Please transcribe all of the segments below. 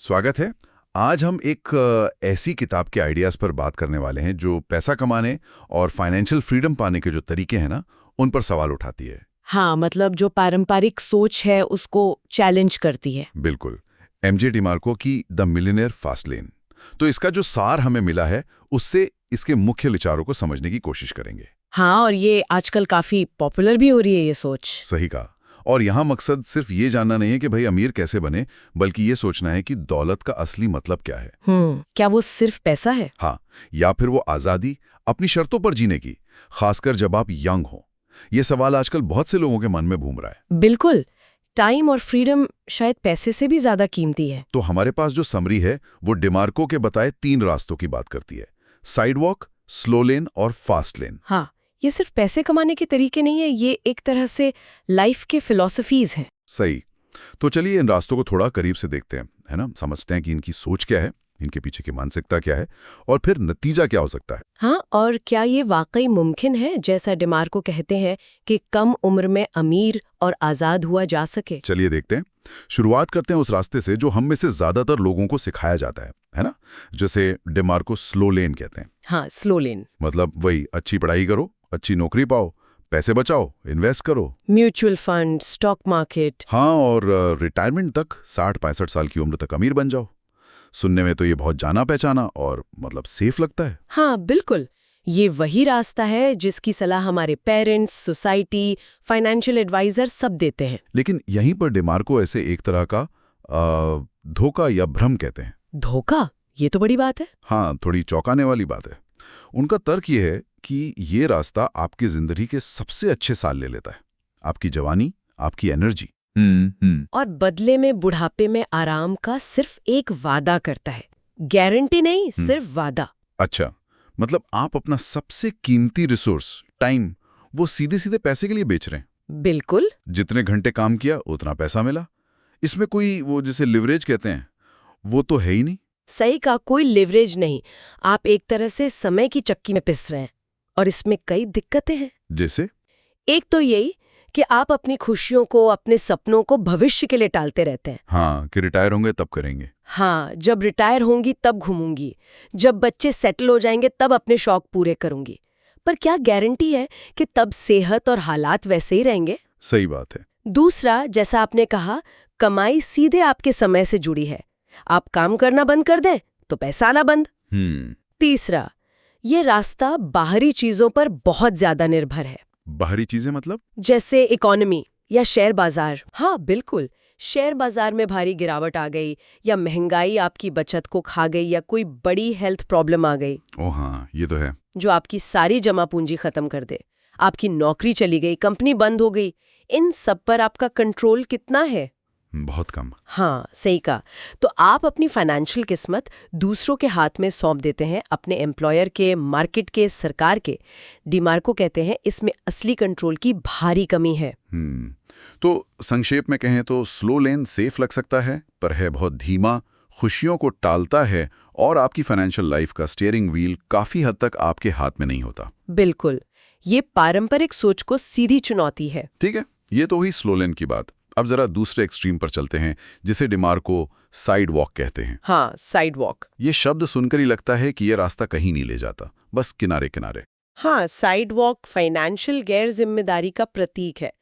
स्वागत है। आज हम एक ऐसी किताब के आइडियाज़ पर बात करने वाले हैं जो पैसा कमाने और फाइनेंशियल फ्रीडम पाने के जो तरीके हैं ना, उन पर सवाल उठाती है। हाँ, मतलब जो पारंपरिक सोच है उसको चैलेंज करती है। बिल्कुल। एमजे डिमार्को की द मिलियनेयर फास्ट लेन। तो इसका जो सार हमें मिला है, उससे इसके मुख्य विचारों को समझने की कोशिश करेंगे। हाँ, और ये आजकल काफी पॉपुलर भी हो रही है ये सोच। सही कहा। और यहाँ मकसद सिर्फ ये जानना नहीं है कि भाई अमीर कैसे बने, बल्कि ये सोचना है कि दौलत का असली मतलब क्या है। क्या वो सिर्फ पैसा है? हाँ, या फिर वो आज़ादी अपनी शर्तों पर जीने की, खासकर जब आप यंग हो। ये सवाल आजकल बहुत से लोगों के मन में घूम रहा है। बिल्कुल। टाइम और फ्रीडम शायद पैसे से भी ज्यादा कीमती है। तो हमारे पास जो समरी है वो डिमार्को के बताए 3 रास्तों की बात करती है: साइड वॉक, स्लो लेन और फास्ट लेन। हाँ, ये सिर्फ पैसे कमाने के तरीके नहीं है, ये एक तरह से लाइफ के फिलॉसफीज हैं। सही। तो चलिए इन रास्तों को थोड़ा करीब से देखते हैं, है ना? समझते हैं कि इनकी सोच क्या है, इनके पीछे की मानसिकता क्या है और फिर नतीजा क्या हो सकता है। हाँ, और क्या ये वाकई मुमकिन है जैसा डिमार्को कहते हैं कि कम उम्र में अमीर और आजाद हुआ जा सके? चलिए देखते हैं। शुरुआत करते हैं उस रास्ते से जो हम में से ज्यादातर लोगों को सिखाया जाता है ना? जैसे डिमार्को स्लो लेन कहते हैं। हाँ, स्लो लेन। मतलब वही, अच्छी पढ़ाई करो, अच्छी नौकरी पाओ, पैसे बचाओ, इन्वेस्ट करो। Mutual fund, stock market. हाँ, और रिटायरमेंट तक 60-65 साल की उम्र तक अमीर बन जाओ। सुनने में तो ये बहुत जाना पहचाना और मतलब सेफ लगता है। हाँ, बिल्कुल। ये वही रास्ता है जिसकी सलाह हमारे पेरेंट्स, सोसाइटी, फाइनेंशियल एडवाइजर सब देते हैं। लेकिन यहीं पर डिमार्को ऐसे एक तरह का धोखा या भ्रम कहते हैं। धोखा? ये तो बड़ी बात है। हाँ, थोड़ी चौंकाने वाली बात है। उनका तर्क ये है कि ये रास्ता आपकी जिंदगी के सबसे अच्छे साल ले लेता है, आपकी जवानी, आपकी एनर्जी, और बदले में बुढ़ापे में आराम का सिर्फ एक वादा करता है। गारंटी नहीं, सिर्फ वादा। अच्छा, मतलब आप अपना सबसे कीमती रिसोर्स, टाइम, वो सीधे सीधे पैसे के लिए बेच रहे हैं। बिल्कुल। जितने घंटे काम किया उतना पैसा मिला। इसमें कोई वो जिसे लिवरेज कहते हैं वो तो है ही नहीं। सही का, कोई लिवरेज नहीं। आप एक तरह से समय की चक्की में पिस रहे हैं। और इसमें कई दिक्कतें हैं। जैसे? एक तो यही कि आप अपनी खुशियों को, अपने सपनों को भविष्य के लिए टालते रहते हैं। हाँ, कि रिटायर होंगे तब करेंगे। हाँ, जब रिटायर होंगी तब घूमूंगी, जब बच्चे सेटल हो जाएंगे तब अपने शौक पूरे करूंगी। पर क्या गारंटी है कि तब सेहत और हालात वैसे ही रहेंगे? सही बात है। दूसरा, जैसा आपने कहा, कमाई सीधे आपके समय से जुड़ी है। आप काम करना बंद कर दें तो पैसा आना बंद। तीसरा, ये रास्ता बाहरी चीजों पर बहुत ज्यादा निर्भर है। बाहरी चीजें मतलब? जैसे इकोनॉमी या शेयर बाजार। हाँ, बिल्कुल। शेयर बाजार में भारी गिरावट आ गई, या महंगाई आपकी बचत को खा गई, या कोई बड़ी हेल्थ प्रॉब्लम आ गई। ओ हाँ, ये तो है। जो आपकी सारी जमा पूंजी खत्म कर दे। आपकी नौकरी चली गई, कंपनी बंद हो गई। इन सब पर आपका कंट्रोल कितना है? बहुत कम। हाँ, सही कहा। तो आप अपनी फाइनेंशियल किस्मत दूसरों के हाथ में सौंप देते हैं, अपने एम्प्लॉयर के, मार्केट के, सरकार के। डिमार्को कहते हैं इसमें असली कंट्रोल की भारी कमी है। तो संक्षेप में कहें तो स्लो लेन सेफ लग सकता है, पर है बहुत धीमा, खुशियों को टालता है और आपकी फाइनेंशियल लाइफ का स्टीयरिंग व्हील काफी हद तक आपके हाथ में नहीं होता। बिल्कुल। ये पारंपरिक सोच को सीधी चुनौती है। ठीक है, ये तो हुई स्लो लेन की बात। अब जरा दूसरे एक्सट्रीम पर चलते हैं, जिसे डिमार्को साइड वॉक कहते हैं। हाँ, साइड वॉक। ये शब्द सुनकर ही लगता है कि ये रास्ता कहीं नहीं ले जाता, बस किनारे किनारे। हाँ, साइड वॉक फाइनेंशियल गैर जिम्मेदारी का प्रतीक है।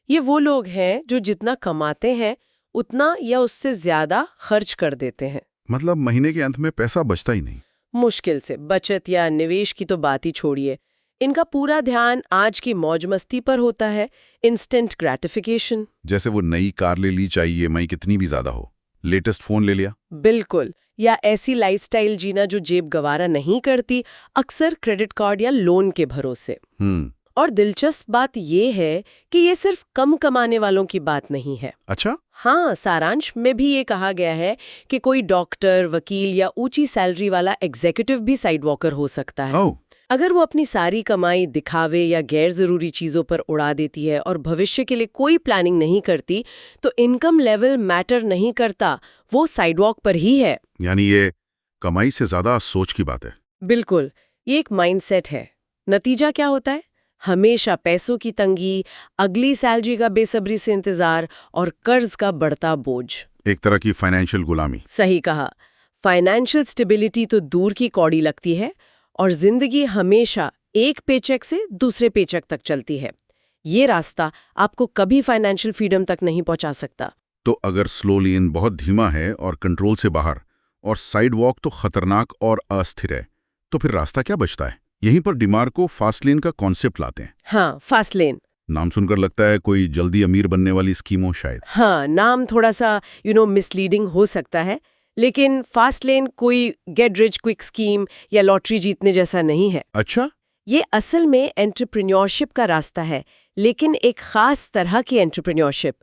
ये वो लोग हैं जो जितना कमाते हैं उतना या उससे ज्यादा खर्च कर देते हैं। मतलब महीने के अंत में पैसा बचता ही नहीं। मुश्किल से। बचत या निवेश की तो बात ही छोड़िए। इनका पूरा ध्यान आज की मौज मस्ती पर होता है, इंस्टेंट ग्रेटिफिकेशन। जैसे वो नई कार ले ली, चाहिए EMI कितनी भी ज्यादा हो, लेटेस्ट फोन ले लिया। बिल्कुल। या ऐसी लाइफस्टाइल जीना जो जेब गवारा नहीं करती, अक्सर क्रेडिट कार्ड या लोन के भरोसे। और दिलचस्प बात ये है कि ये सिर्फ कम कमाने वालों की बात नहीं है। अच्छा? हाँ, सारांश में भी ये कहा गया है कि कोई डॉक्टर, वकील या ऊंची सैलरी वाला एग्जीक्यूटिव भी साइड वॉकर हो सकता है। अगर वो अपनी सारी कमाई दिखावे या गैर जरूरी चीजों पर उड़ा देती है और भविष्य के लिए कोई प्लानिंग नहीं करती, तो इनकम लेवल मैटर नहीं करता, वो साइडवॉक पर ही है। यानी ये कमाई से ज्यादा सोच की बात है। बिल्कुल, ये एक माइंडसेट है। नतीजा क्या होता है? हमेशा पैसों की तंगी, अगली सैलरी का बेसब्री से इंतजार और कर्ज का बढ़ता बोझ। एक तरह की फाइनेंशियल गुलामी। सही कहा। फाइनेंशियल स्टेबिलिटी तो दूर की कौड़ी लगती है और जिंदगी हमेशा एक पेचेक से दूसरे पेचेक तक चलती है। ये रास्ता आपको कभी फाइनेंशियल फ्रीडम तक नहीं पहुंचा सकता। तो अगर स्लो लेन बहुत धीमा है और कंट्रोल से बाहर, और साइड वॉक तो खतरनाक और अस्थिर है, तो फिर रास्ता क्या बचता है? यहीं पर डिमार्को फास्ट लेन का कॉन्सेप्ट लाते हैं। हाँ, फास्ट लेन। नाम सुनकर लगता है कोई जल्दी अमीर बनने वाली स्कीम हो शायद। हाँ, नाम थोड़ा सा मिसलीडिंग हो सकता है, लेकिन फास्ट लेन कोई गेट रिच क्विक स्कीम या लॉटरी जीतने जैसा नहीं है। अच्छा? ये असल में एंटरप्रेन्योरशिप का रास्ता है, लेकिन एक खास तरह की एंटरप्रेन्योरशिप।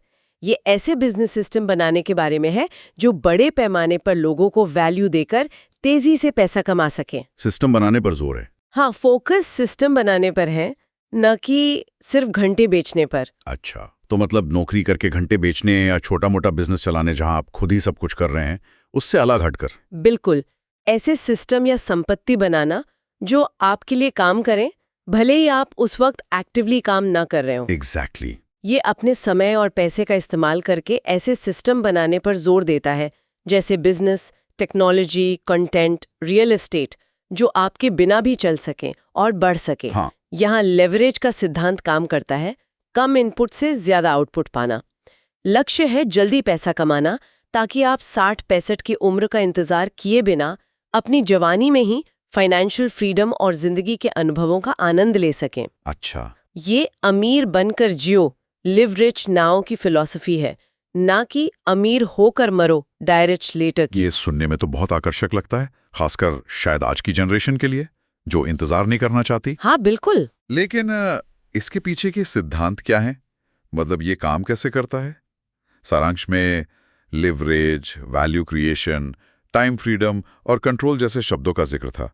ये ऐसे बिजनेस सिस्टम बनाने के बारे में है जो बड़े पैमाने पर लोगों को वैल्यू देकर तेजी से पैसा कमा सकें। सिस्टम बनाने पर जोर है। हाँ, फोकस सिस्टम बनाने पर है, न कि सिर्फ घंटे बेचने पर। अच्छा, तो मतलब नौकरी करके घंटे बेचने या छोटा मोटा बिजनेस चलाने जहां आप खुद ही सब कुछ कर रहे हैं, उससे अलग हटकर। बिल्कुल, ऐसे सिस्टम या संपत्ति बनाना जो आपके लिए काम करें, भले ही आप उस वक्त एक्टिवली काम ना कर रहे हो। एग्जैक्टली। ये अपने समय और पैसे का इस्तेमाल करके ऐसे सिस्टम बनाने पर जोर देता है, जैसे business, technology, content, real estate, जो आपके बिना भी चल सकें और बढ़ सके। हाँ। यहाँ लेवरेज का सिद्धांत काम करता है, कम इनपुट से ज्यादा आउटपुट पाना। लक्ष्य है जल्दी पैसा कमाना, ताकि आप 60-65 की उम्र का इंतजार किए बिना अपनी जवानी में ही फाइनेंशियल फ्रीडम और जिंदगी के अनुभवों का आनंद ले सकें। अच्छा। ये अमीर बनकर जियो, लिव रिच नाउ की फिलॉसफी है, ना कि अमीर होकर मरो, डाई रिच लेटर की। ये सुनने में तो बहुत आकर्षक लगता है, खासकर शायद आज की जनरेशन के लिए जो इंतजार नहीं करना चाहती। हाँ, बिल्कुल। लेकिन इसके पीछे के सिद्धांत क्या हैं? मतलब ये काम कैसे करता है? सारांश में leverage, value creation, time freedom और कंट्रोल जैसे शब्दों का जिक्र था।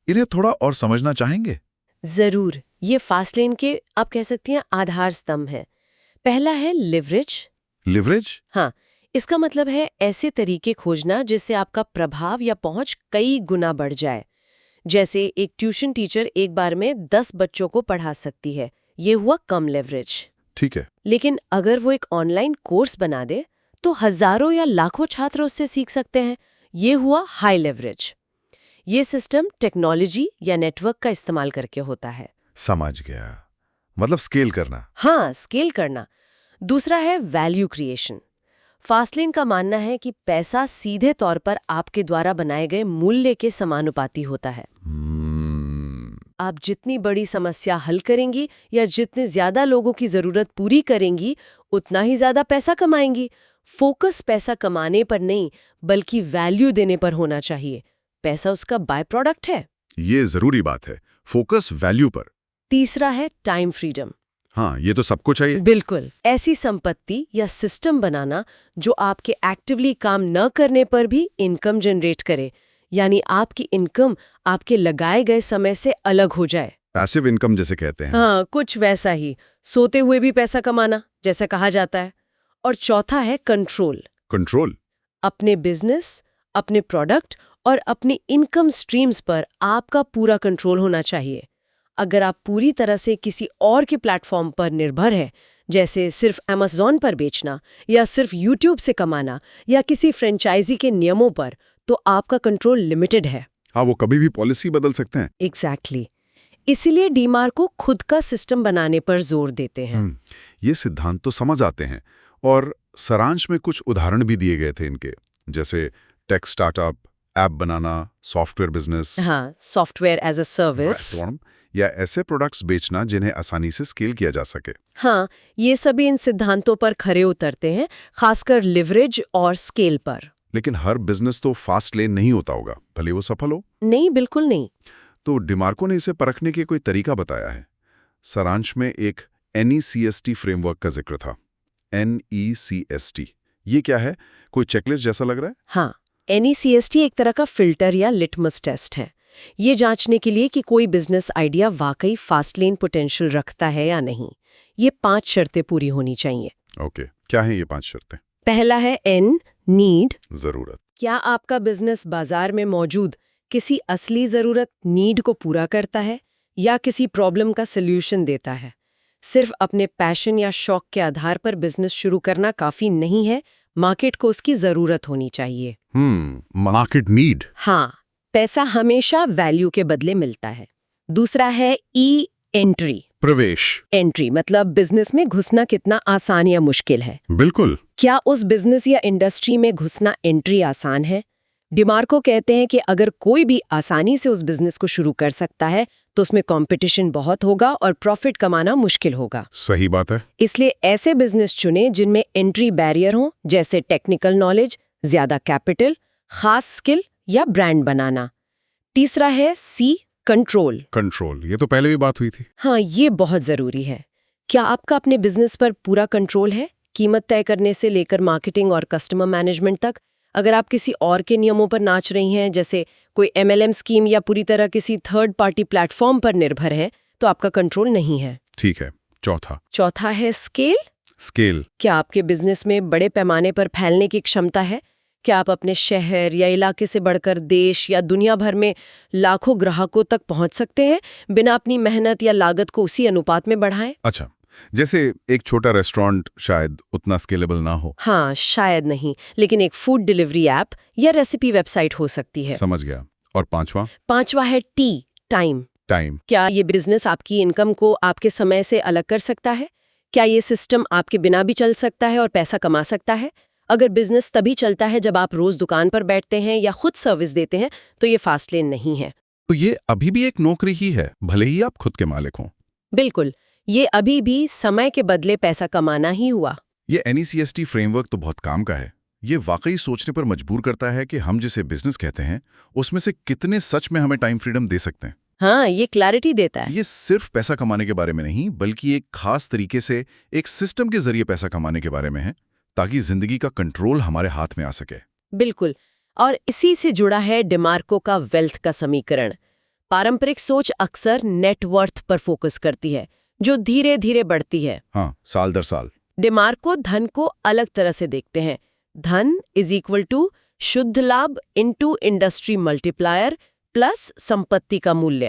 इन्हें थोड़ा और समझना चाहेंगे? जरूर। ये फास्ट लेन के, आप कह सकती हैं, आधार स्तंभ है। पहला है लिवरेज। लिवरेज? हाँ, इसका मतलब है ऐसे तरीके खोजना जिससे आपका प्रभाव या पहुंच कई गुना बढ़ जाए। जैसे एक ट्यूशन टीचर एक बार में 10 बच्चों को पढ़ा सकती है, ये हुआ कम लेवरेज। ठीक है। लेकिन अगर वो एक ऑनलाइन कोर्स बना दे तो हजारों या लाखों छात्र उससे सीख सकते हैं, ये हुआ हाई लेवरेज। ये सिस्टम टेक्नोलॉजी या नेटवर्क का इस्तेमाल करके होता है। समझ गया, मतलब स्केल करना। हाँ, स्केल करना। दूसरा है वैल्यू क्रिएशन। फास्टलेन का मानना है कि पैसा सीधे तौर पर आपके द्वारा बनाए गए मूल्य के समानुपाती होता है। आप जितनी बड़ी समस्या हल करेंगी या जितने ज्यादा लोगों की जरूरत पूरी करेंगी, उतना ही ज्यादा पैसा कमाएंगी। फोकस पैसा कमाने पर नहीं, बल्कि वैल्यू देने पर होना चाहिए। पैसा उसका बाय प्रोडक्ट है। ये जरूरी बात है, फोकस वैल्यू पर। तीसरा है टाइम फ्रीडम। हाँ, ये तो सबको चाहिए। बिल्कुल। ऐसी संपत्ति या सिस्टम बनाना जो आपके एक्टिवली काम न करने पर भी इनकम जनरेट करे, यानी आपकी इनकम आपके लगाए गए समय से अलग हो जाए। पैसिव इनकम जैसे कहते हैं। हाँ, कुछ वैसा ही, सोते हुए भी पैसा कमाना जैसा कहा जाता है। और चौथा है कंट्रोल। कंट्रोल? अपने बिजनेस, अपने प्रोडक्ट और अपनी इनकम स्ट्रीम्स पर आपका पूरा कंट्रोल होना चाहिए। अगर आप पूरी तरह से किसी और के प्लेटफॉर्म पर निर्भर है, जैसे सिर्फ Amazon पर बेचना या सिर्फ YouTube से कमाना या किसी फ्रेंचाइजी के नियमों पर, तो आपका कंट्रोल लिमिटेड है। हाँ, वो कभी भी पॉलिसी बदल सकते हैं। एग्जैक्टली। इसीलिए डीमार्को खुद का सिस्टम बनाने पर जोर देते हैं। ये सिद्धांत तो समझ आते हैं, और सारांश में कुछ उदाहरण भी दिए गए थे इनके, जैसे टेक स्टार्टअप, ऐप बनाना, सॉफ्टवेयर बिजनेस, हाँ, सॉफ्टवेयर एज अ सर्विस, या ऐसे प्रोडक्ट्स बेचना जिन्हें आसानी से स्केल किया जा सके। हाँ, ये सभी इन सिद्धांतों पर खरे उतरते हैं, खासकर लिवरेज और स्केल पर। लेकिन हर बिजनेस तो फास्ट लेन नहीं होता होगा, भले वो सफल हो। नहीं, बिल्कुल नहीं। तो डिमार्को ने इसे परखने के कोई तरीका बताया है। सारांश में एक NECST फ्रेमवर्क का जिक्र था। NECST, ये क्या है? कोई चेकलिस्ट जैसा लग रहा है? हाँ, NECST एक तरह का फिल्टर या लिटमस टेस्ट है। ये जांचने के लिए कि कोई बिजनेस आइडिया वाकई फास्ट लेन पोटेंशियल रखता है या नहीं। ये 5 शर्तें पूरी होनी चाहिए। ओके, क्या हैं ये 5 शर्तें? पहला है N, नीड, जरूरत। क्या आपका बिजनेस बाजार में मौजूद किसी असली जरूरत, नीड को पूरा करता है या किसी प्रॉब्लम का सल्यूशन देता है? सिर्फ अपने पैशन या शौक के आधार पर बिजनेस शुरू करना काफी नहीं है, मार्केट को उसकी जरूरत होनी चाहिए। Market need. हाँ, पैसा हमेशा वैल्यू के बदले मिलता है। दूसरा है ई एंट्री, प्रवेश। एंट्री मतलब बिजनेस में घुसना कितना आसान या मुश्किल है। बिल्कुल। क्या उस बिजनेस या इंडस्ट्री में घुसना एंट्री आसान है? डिमार्को कहते हैं कि अगर कोई भी आसानी से उस बिजनेस को शुरू कर सकता है तो उसमें कंपटीशन बहुत होगा और प्रॉफिट कमाना मुश्किल होगा। सही बात है। इसलिए ऐसे बिजनेस चुने जिनमें एंट्री बैरियर हो, जैसे टेक्निकल नॉलेज, ज्यादा कैपिटल, खास स्किल या ब्रांड बनाना। तीसरा है सी कंट्रोल। कंट्रोल, ये तो पहले भी बात हुई थी। हाँ, ये बहुत जरूरी है। क्या आपका अपने बिजनेस पर पूरा कंट्रोल है, कीमत तय करने से लेकर मार्केटिंग और कस्टमर मैनेजमेंट तक? अगर आप किसी और के नियमों पर नाच रही हैं, जैसे कोई MLM स्कीम या पूरी तरह किसी थर्ड पार्टी प्लेटफॉर्म पर निर्भर है, तो आपका कंट्रोल नहीं है। ठीक है। चौथा है स्केल। स्केल। क्या आपके बिजनेस में बड़े पैमाने पर फैलने की क्षमता है? क्या आप अपने शहर या इलाके से बढ़कर देश या दुनिया भर में लाखों ग्राहकों तक पहुंच सकते हैं बिना अपनी मेहनत या लागत को उसी अनुपात में बढ़ाएं? अच्छा, जैसे एक छोटा रेस्टोरेंट शायद उतना स्केलेबल ना हो। हाँ, शायद नहीं, लेकिन एक फूड डिलीवरी ऐप या रेसिपी वेबसाइट हो सकती है। समझ गया। और पांचवा है टाइम। क्या ये बिजनेस आपकी इनकम को आपके समय से अलग कर सकता है? क्या ये सिस्टम आपके बिना भी चल सकता है और पैसा कमा सकता है? अगर बिजनेस तभी चलता है जब आप रोज दुकान पर बैठते हैं या खुद सर्विस देते हैं, तो ये फास्ट लेन नहीं है। तो ये अभी भी एक नौकरी ही है, भले ही आप खुद के मालिक हों। बिल्कुल, ये अभी भी समय के बदले पैसा कमाना ही हुआ। ये NECST फ्रेमवर्क तो बहुत काम का है। ये वाकई सोचने पर मजबूर करता है कि हम जिसे बिजनेस कहते हैं उसमें से कितने सच में हमें टाइम फ्रीडम दे सकते हैं। हाँ, ये क्लैरिटी देता है। ये सिर्फ पैसा कमाने के बारे में नहीं, बल्कि एक खास तरीके से एक सिस्टम के जरिए पैसा कमाने के बारे में है, ताकि जिंदगी का कंट्रोल हमारे हाथ में आ सके। बिल्कुल, और इसी से जुड़ा है डिमार्को का वेल्थ का समीकरण। पारंपरिक सोच अक्सर नेटवर्थ पर फोकस करती है, जो धीरे धीरे बढ़ती है। हाँ, साल दर साल। डिमार्को धन को अलग तरह से देखते हैं। धन इज इक्वल टू शुद्ध लाभ इनटू इंडस्ट्री मल्टीप्लायर प्लस संपत्ति का मूल्य।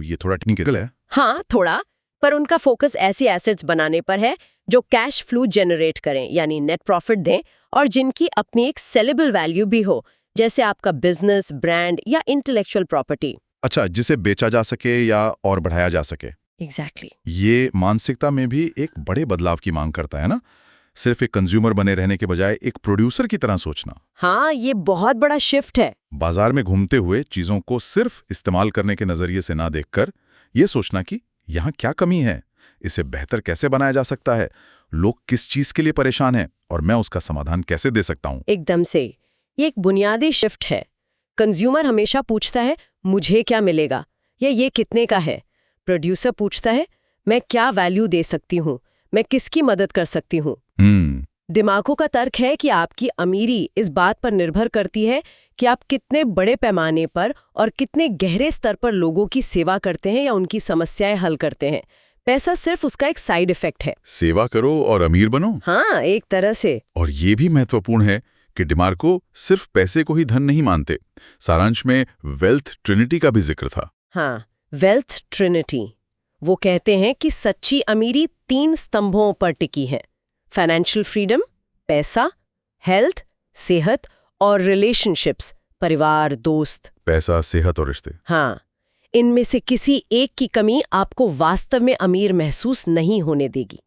ये थोड़ा टेक्निकल है। हाँ, थोड़ा, पर उनका फोकस ऐसी एसेट्स बनाने पर है जो कैश फ्लो जनरेट करें, यानी नेट प्रॉफिट दें, और जिनकी अपनी एक सेलेबल वैल्यू भी हो, जैसे आपका बिजनेस, ब्रांड या इंटेलेक्चुअल प्रॉपर्टी। अच्छा, जिसे बेचा जा सके या और बढ़ाया जा सके। एग्जैक्टली। ये मानसिकता में भी एक बड़े बदलाव की मांग करता है ना, सिर्फ एक कंज्यूमर बने रहने के बजाय एक प्रोड्यूसर की तरह सोचना। हाँ, ये बहुत बड़ा शिफ्ट है। बाजार में घूमते हुए चीजों को सिर्फ इस्तेमाल करने के नजरिए से ना देखकर ये सोचना कि यहाँ क्या कमी है, इसे बेहतर कैसे बनाया जा सकता है, लोग किस चीज के लिए परेशान हैं और मैं उसका समाधान कैसे दे सकता हूँ। एकदम से, ये एक बुनियादी शिफ्ट है। कंज्यूमर हमेशा पूछता है मुझे क्या मिलेगा या ये कितने का है। प्रोड्यूसर पूछता है मैं क्या वैल्यू दे सकती हूँ, मैं किसकी मदद कर सकती हूँ। दिमागों का तर्क है कि आपकी अमीरी इस बात पर निर्भर करती है कि आप कितने बड़े पैमाने पर और कितने गहरे स्तर पर लोगों की सेवा करते हैं या उनकी समस्याएं हल करते हैं। पैसा सिर्फ उसका एक साइड इफेक्ट है। सेवा करो और अमीर बनो। हाँ, एक तरह से। और ये भी महत्वपूर्ण है कि डिमार्को सिर्फ पैसे को ही धन नहीं मानते। सारांश में वेल्थ ट्रिनिटी का भी जिक्र था। हाँ, वेल्थ ट्रिनिटी। वो कहते हैं कि सच्ची अमीरी 3 स्तंभों पर टिकी है: फाइनेंशियल फ्रीडम, पैसा, हेल्थ, सेहत, और रिलेशनशिप्स, परिवार, दोस्त। पैसा, सेहत और रिश्ते। हाँ, इनमें से किसी एक की कमी आपको वास्तव में अमीर महसूस नहीं होने देगी।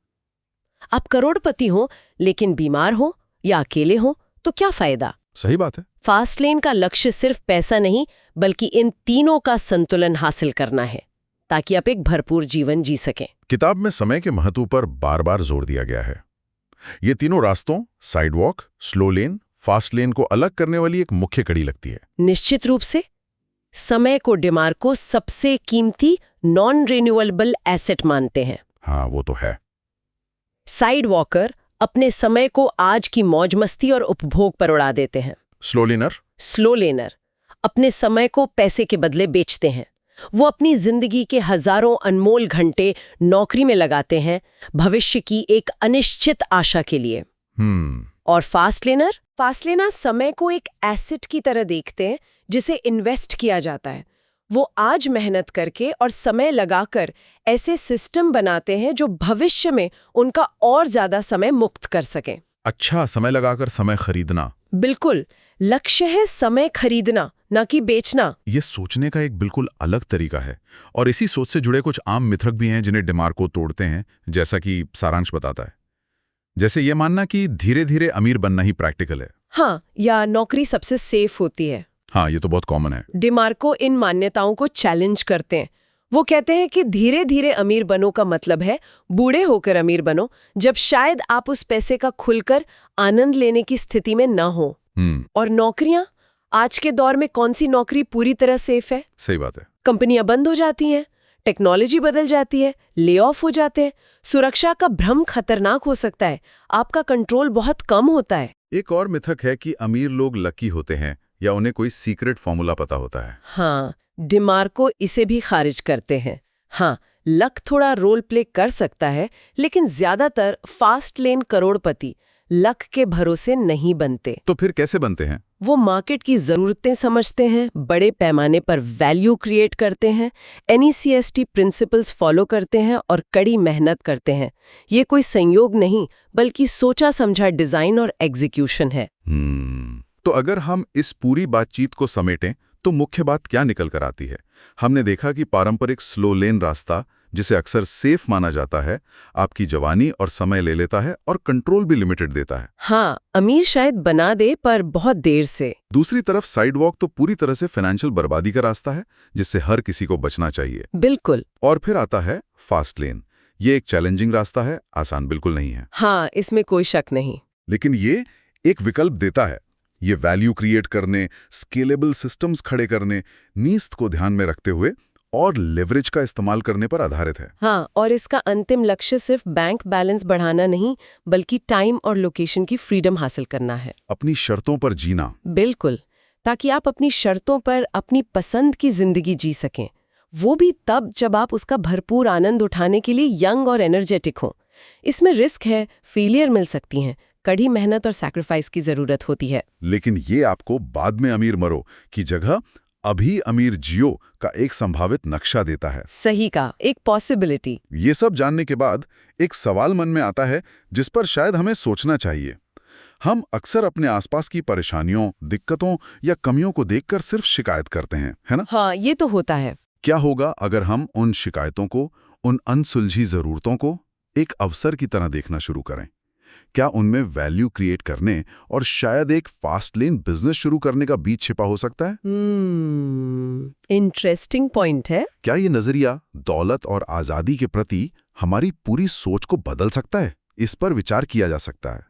आप करोड़पति हो लेकिन बीमार हो या अकेले हो तो क्या फायदा? सही बात है। फास्ट लेन का लक्ष्य सिर्फ पैसा नहीं, बल्कि इन तीनों का संतुलन हासिल करना है, ताकि आप एक भरपूर जीवन जी सकें। किताब में समय के महत्व पर बार-बार जोर दिया गया है। ये तीनों रास्तों, साइडवॉक, स्लो लेन, फास्ट लेन को अलग करने वाली एक मुख्य कड़ी लगती है। निश्चित रूप से। समय को डिमार्को सबसे कीमती नॉन रिन्यूएबल एसेट मानते हैं। हाँ, वो तो है। साइड वॉकर अपने समय को आज की मौज मस्ती और उपभोग पर उड़ा देते हैं। स्लो लेनर अपने समय को पैसे के बदले बेचते हैं। वो अपनी जिंदगी के हजारों अनमोल घंटे नौकरी में लगाते हैं, भविष्य की एक अनिश्चित आशा के लिए। और फास्ट लेनर समय को एक एसेट की तरह देखते हैं जिसे इन्वेस्ट किया जाता है। वो आज मेहनत करके और समय लगाकर ऐसे सिस्टम बनाते हैं जो भविष्य में उनका और ज्यादा समय मुक्त कर सकें। अच्छा, समय लगाकर समय खरीदना। बिल्कुल, लक्ष्य है समय खरीदना, ना कि बेचना। ये सोचने का एक बिल्कुल अलग तरीका है। और इसी सोच से जुड़े कुछ आम मिथक भी हैं जिन्हें डिमार्को तोड़ते हैं, जैसा कि सारांश बताता है। जैसे ये मानना कि धीरे धीरे अमीर बनना ही प्रैक्टिकल है। हाँ, या नौकरी सबसे सेफ होती है। हाँ, ये तो बहुत कॉमन है। डिमार्को इन मान्यताओं को चैलेंज करते हैं। वो कहते हैं कि धीरे धीरे अमीर बनो का मतलब है बूढ़े होकर अमीर बनो, जब शायद आप उस पैसे का खुलकर आनंद लेने की स्थिति में न हो। और नौकरियां, आज के दौर में कौन सी नौकरी पूरी तरह सेफ है? सही बात है। कंपनियां बंद हो जाती हैं, टेक्नोलॉजी बदल जाती है, ले ऑफ हो जाते हैं, सुरक्षा का भ्रम खतरनाक हो सकता है, आपका कंट्रोल बहुत कम होता है। एक और मिथक है कि अमीर लोग लकी होते हैं या उन्हें कोई सीक्रेट फॉर्मूला पता होता है। हाँ, डिमार्को इसे भी खारिज करते हैं। हाँ, लक थोड़ा रोल प्ले कर सकता है, लेकिन ज्यादातर फास्ट लेन करोड़पति लक के भरोसे नहीं बनते। तो फिर कैसे बनते हैं? वो मार्केट की जरूरतें समझते हैं, बड़े पैमाने पर वैल्यू क्रिएट करते हैं, NECST प्रिंसिपल्स फॉलो करते हैं और कड़ी मेहनत करते हैं। ये कोई संयोग नहीं, बल्कि सोचा समझा डिजाइन और एग्जीक्यूशन है। तो अगर हम इस पूरी बातचीत को समेटें तो मुख्य बात क्या निकल कर आती है? हमने देखा कि पारंपरिक स्लो लेन रास्ता, जिसे अक्सर सेफ माना जाता है, आपकी जवानी और समय ले लेता है और कंट्रोल भी लिमिटेड देता है। हाँ, अमीर शायद बना दे, पर बहुत देर से। दूसरी तरफ साइडवॉक तो पूरी तरह से फाइनेंशियल बर्बादी का रास्ता है, जिससे हर किसी को बचना चाहिए। बिल्कुल। और फिर आता है फास्ट लेन। ये एक चैलेंजिंग रास्ता है, आसान बिल्कुल नहीं है। हाँ, इसमें कोई शक नहीं। लेकिन ये एक विकल्प देता है। ये वैल्यू क्रिएट करने, स्केलेबल सिस्टम्स खड़े करने, नीस्त को ध्यान में रखते हुए और लेवरेज का इस्तेमाल करने पर आधारित है। हाँ, और इसका अंतिम लक्ष्य सिर्फ बैंक बैलेंस बढ़ाना नहीं, बल्कि टाइम और लोकेशन की फ्रीडम हासिल करना है। अपनी शर्तों पर जीना। बिल्कुल, ताकि आप अपनी शर्तों पर अपनी पसंद की जिंदगी जी सकें, वो भी तब जब आप उसका भरपूर आनंद उठाने के लिए यंग और एनर्जेटिक हों। इसमें रिस्क है, फेलियर मिल सकती हैं, कड़ी मेहनत और सैक्रिफाइस की जरूरत होती है। लेकिन ये आपको बाद में अमीर मरो की जगह अभी अमीर जियो का एक संभावित नक्शा देता है। सही का, एक पॉसिबिलिटी। ये सब जानने के बाद एक सवाल मन में आता है जिस पर शायद हमें सोचना चाहिए। हम अक्सर अपने आसपास की परेशानियों, दिक्कतों या कमियों को देखकर सिर्फ शिकायत करते हैं, है ना? हाँ, ये तो होता है। क्या होगा अगर हम उन शिकायतों को, उन अनसुलझी जरूरतों को एक अवसर की तरह देखना शुरू करें? क्या उनमें वैल्यू क्रिएट करने और शायद एक फास्ट लेन बिजनेस शुरू करने का बीज छिपा हो सकता है? इंटरेस्टिंग पॉइंट है। क्या ये नजरिया दौलत और आजादी के प्रति हमारी पूरी सोच को बदल सकता है? इस पर विचार किया जा सकता है।